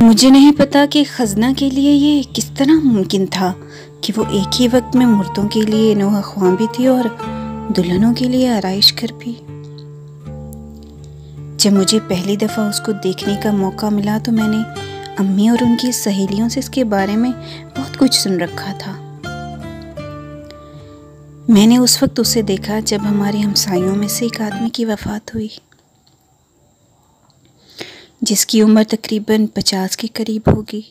मुझे नहीं पता कि खजना के लिए ये किस तरह मुमकिन था कि वो एक ही वक्त में मुर्दों के लिए नोहा ख्वां भी थी और दुल्हनों के लिए आराइश कर भी। जब मुझे पहली दफ़ा उसको देखने का मौका मिला तो मैंने अम्मी और उनकी सहेलियों से इसके बारे में बहुत कुछ सुन रखा था। मैंने उस वक्त उसे देखा जब हमारे हमसायों में से एक आदमी की वफ़ात हुई, जिसकी उम्र तकरीबन 50 के करीब होगी।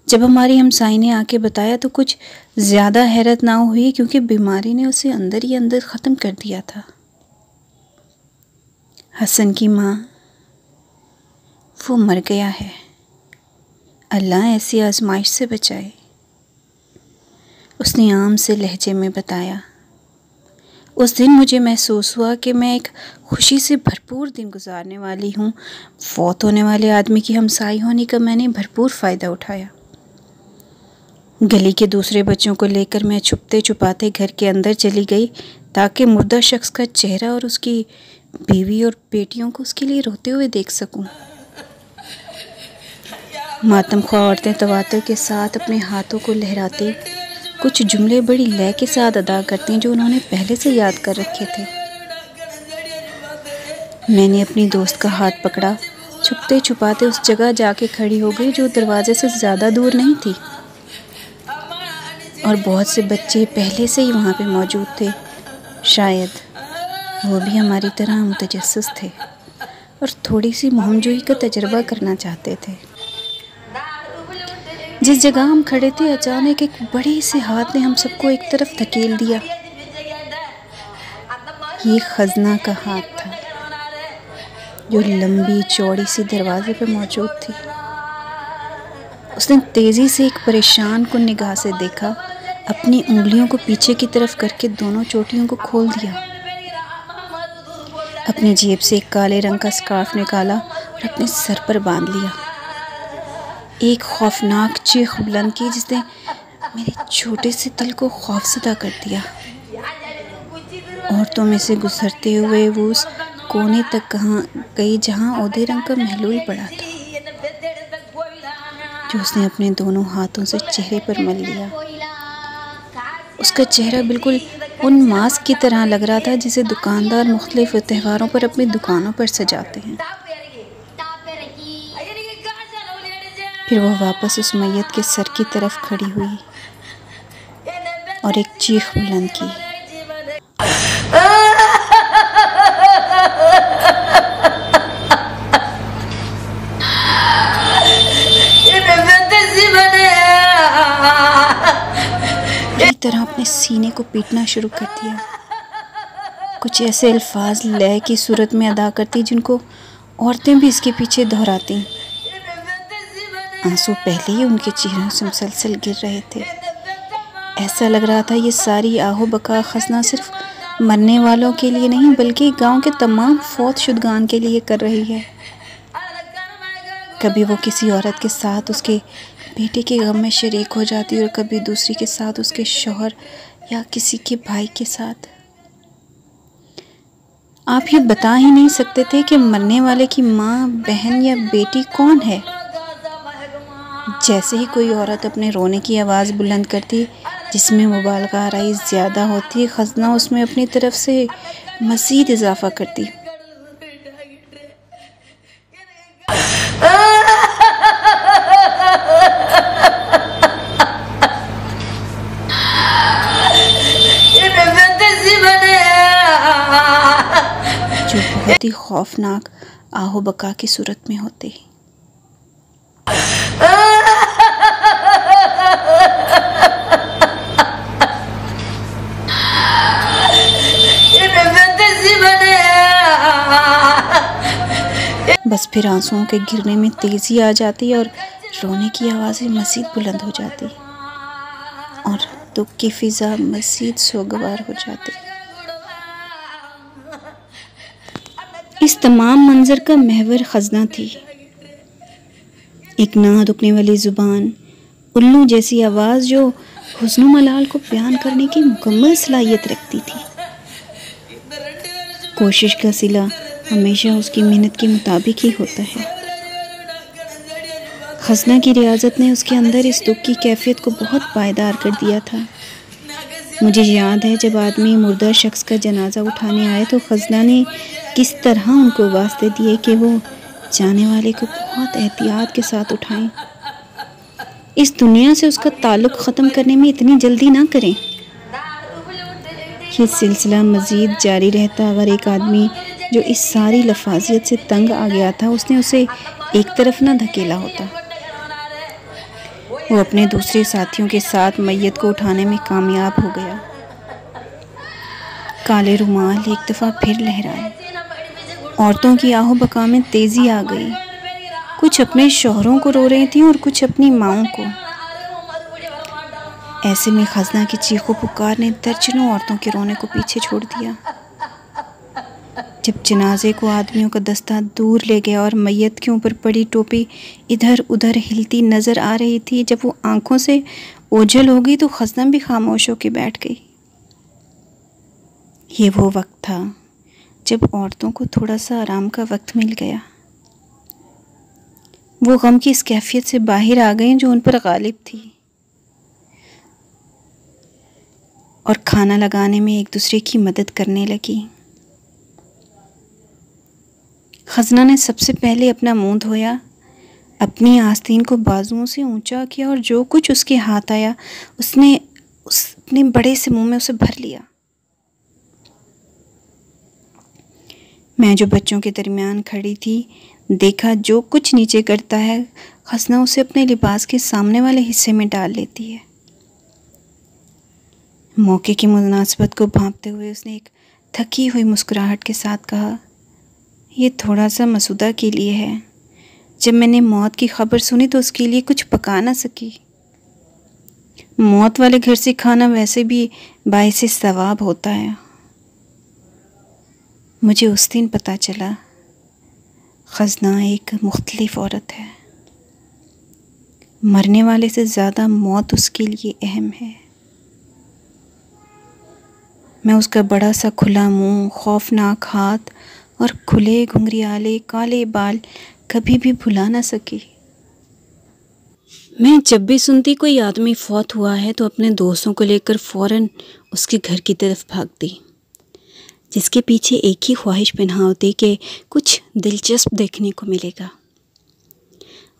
जब हमारी हमसाई ने आके बताया तो कुछ ज़्यादा हैरत ना हुई, क्योंकि बीमारी ने उसे अंदर ही अंदर ख़त्म कर दिया था। हसन की माँ, वो मर गया है। अल्लाह ऐसी आजमाइश से बचाए, उसने आम से लहजे में बताया। उस दिन मुझे महसूस हुआ कि मैं एक खुशी से भरपूर दिन गुजारने वाली हूँ। फौत होने वाले आदमी की हमसाई होने का मैंने भरपूर फ़ायदा उठाया। गली के दूसरे बच्चों को लेकर मैं छुपते छुपाते घर के अंदर चली गई, ताकि मुर्दा शख्स का चेहरा और उसकी बीवी और बेटियों को उसके लिए रोते हुए देख सकूं। मातमख्वाह औरतें तवातर के साथ अपने हाथों को लहराती कुछ जुमले बड़ी लय के साथ अदा करती जो उन्होंने पहले से याद कर रखे थे। मैंने अपनी दोस्त का हाथ पकड़ा, छुपते छुपाते उस जगह जाके खड़ी हो गई जो दरवाजे से ज़्यादा दूर नहीं थी, और बहुत से बच्चे पहले से ही वहाँ पे मौजूद थे। शायद वो भी हमारी तरह मुतजस्सिस थे और थोड़ी सी मोहमजोई का तजर्बा करना चाहते थे। जिस जगह हम खड़े थे अचानक एक बड़े से हाथ ने हम सबको एक तरफ धकेल दिया। ये खजना का हाथ था जो लंबी चौड़ी सी दरवाजे पर मौजूद थी। उसने तेजी से एक परेशान कुन निगाह से देखा, अपनी उंगलियों को पीछे की तरफ करके दोनों चोटियों को खोल दिया, अपनी जेब से एक काले रंग का स्कार्फ निकाला और अपने सर पर बांध लिया। एक खौफनाक चीख बुलंद की जिसने मेरे छोटे से दिल को खौफज़दा कर दिया। औरतों में से गुजरते हुए वो उस कोने तक कहाँ गई जहाँ ओदे रंग का महलूल पड़ा था, जो उसने अपने दोनों हाथों से चेहरे पर मल लिया। उसका चेहरा बिल्कुल उन मास्क की तरह लग रहा था जिसे दुकानदार मुख्तलिफ त्योहारों पर अपनी दुकानों पर सजाते हैं। फिर वो वापस उस मैयत के सर की तरफ खड़ी हुई और एक चीख बुलंद की। पूरी तरह अपने सीने को पीटना शुरू कर दिया। कुछ ऐसे अल्फाज लय की सूरत में अदा करती जिनको औरतें भी इसके पीछे दोहराती। आंसू पहले ही उनके चेहरों से मुसलसल गिर रहे थे। ऐसा लग रहा था ये सारी आहो बका खजना सिर्फ मरने वालों के लिए नहीं बल्कि गांव के तमाम फौत शुदगान के लिए कर रही है। कभी वो किसी औरत के साथ उसके बेटे के गम में शरीक हो जाती और कभी दूसरी के साथ उसके शौहर या किसी के भाई के साथ। आप ये बता ही नहीं सकते थे कि मरने वाले की माँ, बहन या बेटी कौन है। जैसे ही कोई औरत अपने रोने की आवाज़ बुलंद करती जिसमें मुबालगा आराई ज़्यादा होती, खजना उसमें अपनी तरफ से मज़ीद इजाफा करती। जो बहुत ही खौफनाक आहो बका की सूरत में होते। बस फिर आंसुओं के गिरने में तेजी आ जाती और रोने की आवाज़ें मज़ीद बुलंद हो जाती और दुख की फिजा मज़ीद सोगवार हो जाती। इस तमाम मंजर का महवर खजना थी। एक ना रुकने वाली ज़ुबान, उल्लू जैसी आवाज़ जो हुस्न मलाल को बयान करने की मुकम्मल सलाहियत रखती थी। कोशिश का सिला हमेशा उसकी मेहनत के मुताबिक ही होता है। खजना की रियाजत ने उसके अंदर इस दुख की कैफियत को बहुत पायदार कर दिया था। मुझे याद है जब आदमी मुर्दा शख्स का जनाजा उठाने आए तो खजना ने किस तरह उनको वास्ते दिए कि वो जाने वाले को बहुत एहतियात के साथ उठाएं। इस दुनिया से उसका ताल्लुक़ ख़त्म करने में इतनी जल्दी ना करें। ये सिलसिला मज़ीद जारी रहता अगर एक आदमी जो इस सारी लफाजियत से तंग आ गया था उसने उसे एक तरफ ना धकेला होता। वो अपने दूसरे साथियों के साथ मैयत को उठाने में कामयाब हो गया। काले रुमाल एक दफ़ा फिर लहराए। औरतों की आहो बका में तेज़ी आ गई। कुछ अपने शौहरों को रो रही थीं और कुछ अपनी माओं को। ऐसे में खजना की चीखों पुकार ने दर्जनों औरतों के रोने को पीछे छोड़ दिया। जब जनाजे को आदमियों का दस्ता दूर ले गया और मैयत के ऊपर पड़ी टोपी इधर उधर हिलती नज़र आ रही थी, जब वो आंखों से ओझल हो गई तो खजना भी खामोश होकर बैठ गई। ये वो वक्त था जब औरतों को थोड़ा सा आराम का वक्त मिल गया। वो गम की इस कैफियत से बाहर आ गई जो उन पर गालिब थी और खाना लगाने में एक दूसरे की मदद करने लगी। खजना ने सबसे पहले अपना मुंह धोया, अपनी आस्तीन को बाजुओं से ऊंचा किया और जो कुछ उसके हाथ आया उसने अपने बड़े से मुंह में उसे भर लिया। मैं जो बच्चों के दरमियान खड़ी थी, देखा जो कुछ नीचे करता है खजना उसे अपने लिबास के सामने वाले हिस्से में डाल लेती है। मौके की मुनासिबत को भांपते हुए उसने एक थकी हुई मुस्कुराहट के साथ कहा, ये थोड़ा सा मसूदा के लिए है। जब मैंने मौत की खबर सुनी तो उसके लिए कुछ पका ना सकी। मौत वाले घर से खाना वैसे भी बाइसे सवाब होता है। मुझे उस दिन पता चला खजना एक मुख्तलिफ औरत है। मरने वाले से ज़्यादा मौत उसके लिए अहम है। मैं उसका बड़ा सा खुला मुंह, खौफनाक हाथ और खुले घुंघरियाले काले बाल कभी भी भुला ना सकी। मैं जब भी सुनती कोई आदमी फौत हुआ है तो अपने दोस्तों को लेकर फ़ौरन उसके घर की तरफ भागती, जिसके पीछे एक ही ख्वाहिश पनाह होती कि कुछ दिलचस्प देखने को मिलेगा।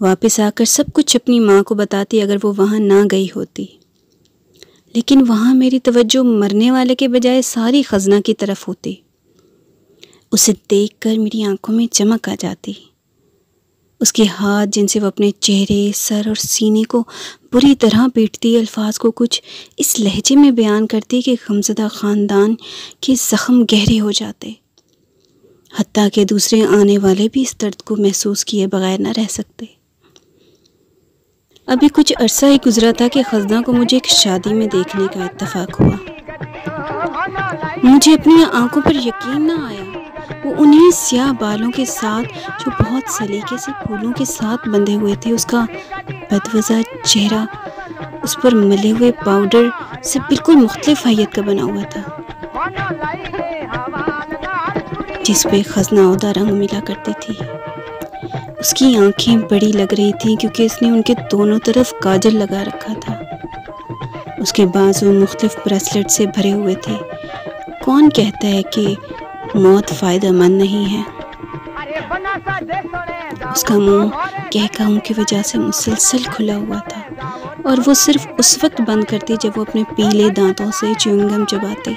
वापस आकर सब कुछ अपनी माँ को बताती अगर वो वहाँ ना गई होती। लेकिन वहाँ मेरी तवज्जो मरने वाले के बजाय सारी खजना की तरफ होती। उसे देखकर मेरी आंखों में चमक आ जाती। उसके हाथ जिनसे वो अपने चेहरे, सर और सीने को बुरी तरह पीटती, अल्फाज को कुछ इस लहजे में बयान करती कि गमज़दा ख़ानदान के ज़ख्म गहरे हो जाते, हत्ता कि दूसरे आने वाले भी इस दर्द को महसूस किए बगैर न रह सकते। अभी कुछ अरसा ही गुजरा था कि खजना को मुझे एक शादी में देखने का इत्तफाक हुआ। मुझे अपनी आंखों पर यकीन न आया। वो उन्हीं स्याह बालों के साथ जो बहुत सलीके से फूलों के साथ बंधे हुए थे, उसका बदवज़ा चेहरा उस पर मले हुए पाउडर से बिल्कुल मुख्तलिफ हैयत का बना हुआ था, जिस पे खजना उदा रंग मिला करती थी। उसकी आंखें बड़ी लग रही थीं क्योंकि उसने उनके दोनों तरफ काजल लगा रखा था। उसके बाजू मुख्तलिफ ब्रेसलेट से भरे हुए थे। कौन कहता है कि मौत फ़ायदेमंद नहीं है। उसका मुंह कहकाहों की वजह से मुसलसल खुला हुआ था और वो सिर्फ उस वक्त बंद करती जब वो अपने पीले दांतों से च्युइंगम चबाती।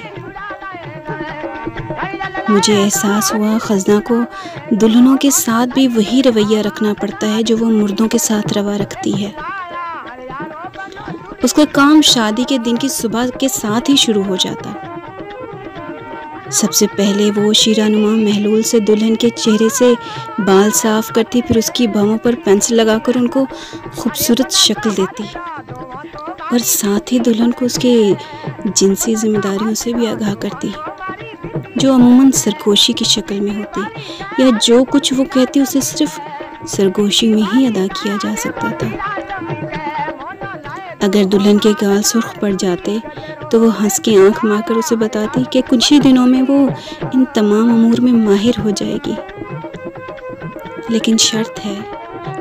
मुझे एहसास हुआ खजना को दुल्हनों के साथ भी वही रवैया रखना पड़ता है जो वो मुर्दों के साथ रवा रखती है। उसका काम शादी के दिन की सुबह के साथ ही शुरू हो जाता। सबसे पहले वो शीरानुमा महलूल से दुल्हन के चेहरे से बाल साफ करती, फिर उसकी बाहों पर पेंसिल लगाकर उनको खूबसूरत शक्ल देती और साथ ही दुल्हन को उसके जिनसी जिम्मेदारियों से भी आगाह करती, जो अमूमन सरगोशी की शक्ल में होती, या जो कुछ वो कहती उसे सिर्फ सरगोशी में ही अदा किया जा सकता था। अगर दुल्हन के गाल सुर्ख पड़ जाते तो वो हंस के आंख मारकर उसे बताती कि कुछ ही दिनों में वो इन तमाम अमूर में माहिर हो जाएगी, लेकिन शर्त है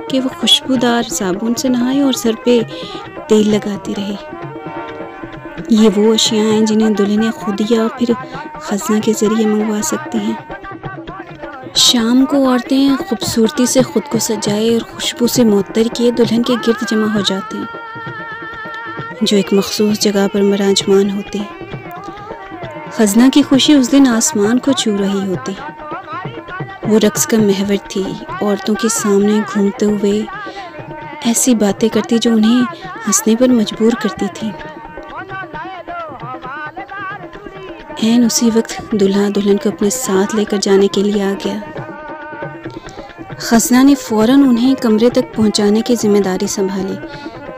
कि वो खुशबूदार साबुन से नहाए और सर पे तेल लगाती रहे। ये वो अशियाँ हैं जिन्हें दुल्हनें खुद या फिर खज़ना के ज़रिए मंगवा सकती हैं। शाम को औरतें खूबसूरती से ख़ुद को सजाए और खुशबू से मुअत्तर किए दुल्हन के गिर्द जमा हो जाती हैं, जो एक मखसूस जगह पर मराजमान होती। खज़ना की खुशी उस दिन आसमान को छू रही होती। वो रक्स का महवर थी, औरतों के सामने घूमते हुए ऐसी बातें करती जो उन्हें हंसने पर मजबूर करती थी। ऐन उसी वक्त दूल्हा दुल्हन को अपने साथ लेकर जाने के लिए आ गया। खज़ना ने फ़ौरन उन्हें कमरे तक पहुंचाने की जिम्मेदारी संभाली,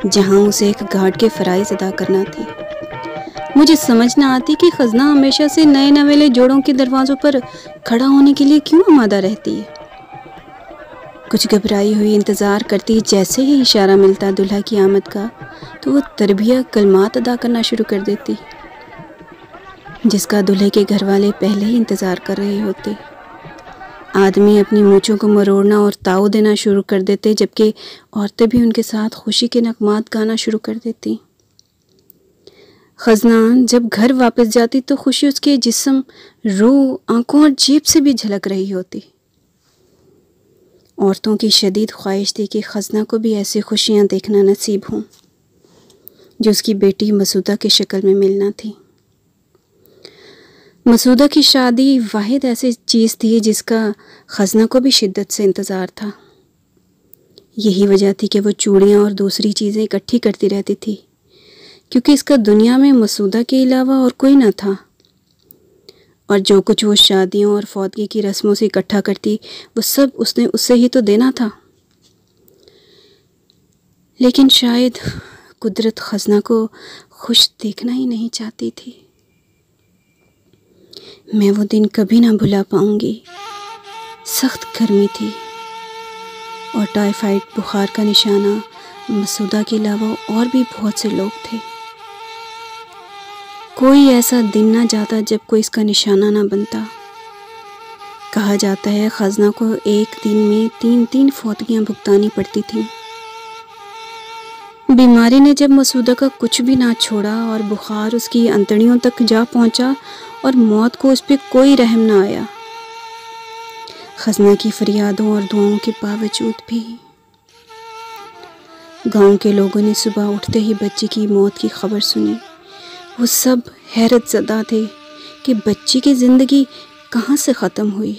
जहां उसे एक गार्ड के फ़राइज़ अदा करना थे। मुझे समझ न आती कि खज़ना हमेशा से नए नवेले जोड़ों के दरवाज़ों पर खड़ा होने के लिए क्यों आमादा रहती है। कुछ घबराई हुई इंतज़ार करती, जैसे ही इशारा मिलता दूल्हा की आमद का तो वो तरबिया कलमात अदा करना शुरू कर देती, जिसका दूल्हे के घर वाले पहले ही इंतज़ार कर रहे होते। आदमी अपनी मूंछों को मरोड़ना और ताव देना शुरू कर देते, जबकि औरतें भी उनके साथ खुशी के नगमात गाना शुरू कर देती। खज़ना जब घर वापस जाती तो खुशी उसके जिस्म, रूह, आंखों और जेब से भी झलक रही होती। औरतों की शदीद ख्वाहिश थी कि खज़ना को भी ऐसी खुशियाँ देखना नसीब हों जो उसकी बेटी मसूदा की शक्ल में मिलना थी। मसूदा की शादी वाहिद ऐसी चीज़ थी जिसका खज़ना को भी शिद्दत से इंतज़ार था। यही वजह थी कि वो चूड़ियाँ और दूसरी चीज़ें इकट्ठी करती रहती थी, क्योंकि इसका दुनिया में मसूदा के अलावा और कोई न था। और जो कुछ वो शादियों और फौतगी की रस्मों से इकट्ठा करती, वो सब उसने उससे ही तो देना था। लेकिन शायद कुदरत खज़ना को खुश देखना ही नहीं चाहती थी। मैं वो दिन कभी ना भुला पाऊंगी। सख्त गर्मी थी और टाइफाइड बुखार का निशाना मसूदा के अलावा और भी बहुत से लोग थे। कोई ऐसा दिन ना जाता जब कोई इसका निशाना ना बनता। कहा जाता है खज़ना को एक दिन में 3-3 फौतगियाँ भुगतानी पड़ती थीं। बीमारी ने जब मसूदा का कुछ भी ना छोड़ा और बुखार उसकी अंतड़ियों तक जा पहुंचा और मौत को उस पर कोई रहम ना आया, खज़ना की फरियादों और दुआओं के बावजूद भी गांव के लोगों ने सुबह उठते ही बच्ची की मौत की खबर सुनी। वो सब हैरत ज़दा थे कि बच्ची की ज़िंदगी कहाँ से ख़त्म हुई।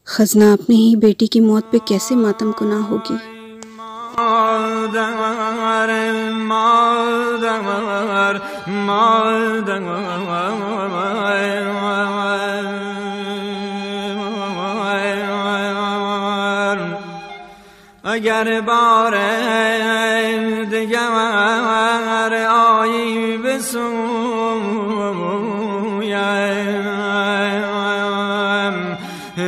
खज़ना अपनी ही बेटी की मौत पे कैसे मातम कुना होगी। अगर बार दिगर आई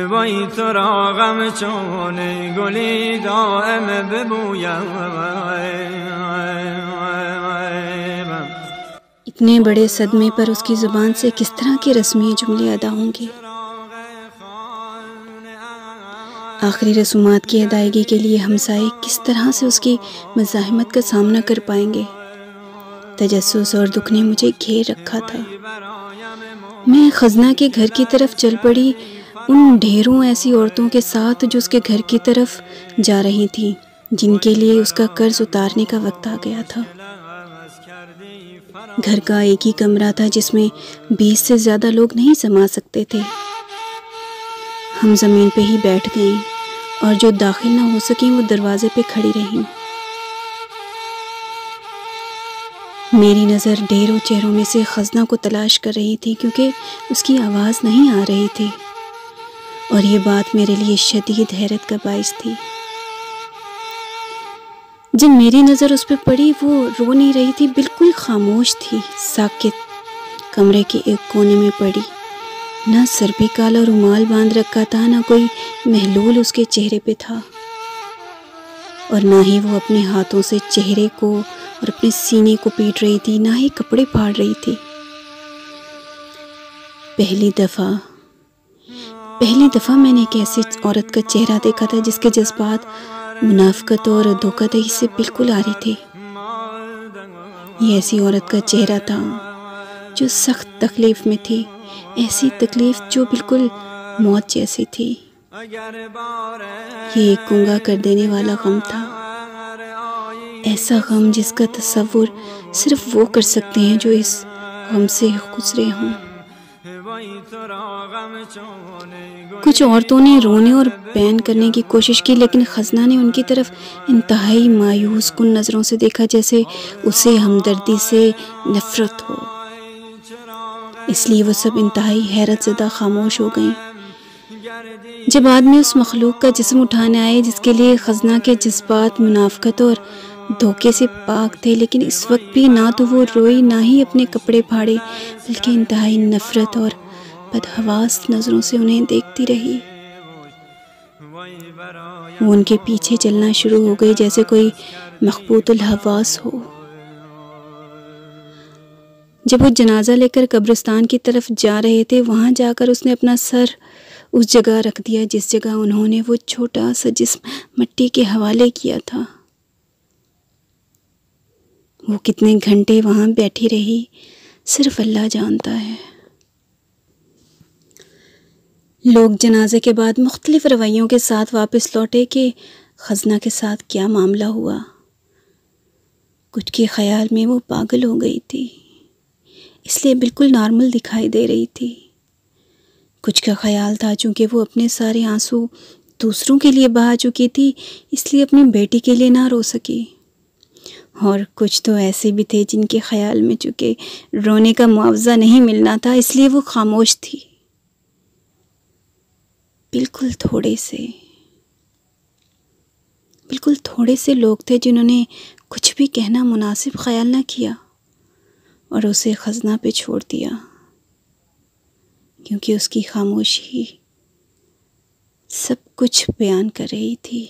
वही तोरा गम चोन गुली दाम बबूया। इतने बड़े सदमे पर उसकी ज़ुबान से किस तरह के रस्मी जुमले अदा होंगे। आखिरी रसूमात की अदायगी के लिए हमसाए किस तरह से उसकी मज़ाहिमत का सामना कर पाएंगे। तजस्सुस और दुख ने मुझे घेर रखा था। मैं खज़ना के घर की तरफ चल पड़ी, उन ढेरों ऐसी औरतों के साथ जो उसके घर की तरफ जा रही थीं, जिनके लिए उसका कर्ज उतारने का वक्त आ गया था। घर का एक ही कमरा था जिसमें 20 से ज़्यादा लोग नहीं समा सकते थे। हम ज़मीन पे ही बैठ गईं और जो दाखिल ना हो सकीं वो दरवाजे पे खड़ी रहीं। मेरी नज़र ढेरों चेहरों में से खज़ना को तलाश कर रही थी, क्योंकि उसकी आवाज़ नहीं आ रही थी और ये बात मेरे लिए शदीद हैरत का बाइस थी। जब मेरी नज़र उस पर पड़ी, वो रो नहीं रही थी, बिल्कुल खामोश थी, साकित कमरे के एक कोने में पड़ी। ना सर पे काला रुमाल बांध रखा था, ना कोई महलूल उसके चेहरे पे था, और ना ही वो अपने हाथों से चेहरे को और अपने सीने को पीट रही थी, ना ही कपड़े फाड़ रही थी। पहली दफ़ा मैंने एक ऐसी औरत का चेहरा देखा था जिसके जज्बात मुनाफ़कत और धोखाधड़ी से बिल्कुल आ रही थे। ये ऐसी औरत का चेहरा था जो सख्त तकलीफ़ में थी, ऐसी तकलीफ़ जो बिल्कुल मौत जैसी थी। ये एक गूंगा कर देने वाला गम था, ऐसा गम जिसका तसव्वुर सिर्फ वो कर सकते हैं जो इस गम से गुजरे हों। कुछ औरतों ने रोने और बयान करने की कोशिश की, लेकिन खजना ने उनकी तरफ इंतहाई मायूस कुन नज़रों से देखा, जैसे उसे हमदर्दी से नफ़रत हो। इसलिए वो सब इंतहाई हैरत ज़दा खामोश हो गईं। जब आदमी उस मखलूक का जिस्म उठाने आए जिसके लिए खजना के जज्बात मुनाफ़कत और धोखे से पाक थे, लेकिन इस वक्त भी ना तो वो रोई ना ही अपने कपड़े फाड़े, बल्कि इंतहाई नफ़रत और बदहवास नज़रों से उन्हें देखती रही। वो उनके पीछे चलना शुरू हो गई जैसे कोई मखबूतुल हवास हो। जब वो जनाजा लेकर कब्रिस्तान की तरफ जा रहे थे, वहाँ जाकर उसने अपना सर उस जगह रख दिया जिस जगह उन्होंने वो छोटा सा जिस्म मिट्टी के हवाले किया था। वो कितने घंटे वहाँ बैठी रही, सिर्फ अल्लाह जानता है। लोग जनाजे के बाद मुख्तलिफ रवैयों के साथ वापस लौटे कि खजना के साथ क्या मामला हुआ। कुछ के ख्याल में वो पागल हो गई थी, इसलिए बिल्कुल नॉर्मल दिखाई दे रही थी। कुछ का ख्याल था चूँकि वो अपने सारे आंसू दूसरों के लिए बहा चुकी थी, इसलिए अपनी बेटी के लिए ना रो सकी। और कुछ तो ऐसे भी थे जिनके ख्याल में चूँकि रोने का मुआवजा नहीं मिलना था, इसलिए वो खामोश थी। बिल्कुल थोड़े से लोग थे जिन्होंने कुछ भी कहना मुनासिब ख्याल ना किया और उसे खजना पे छोड़ दिया, क्योंकि उसकी खामोशी सब कुछ बयान कर रही थी।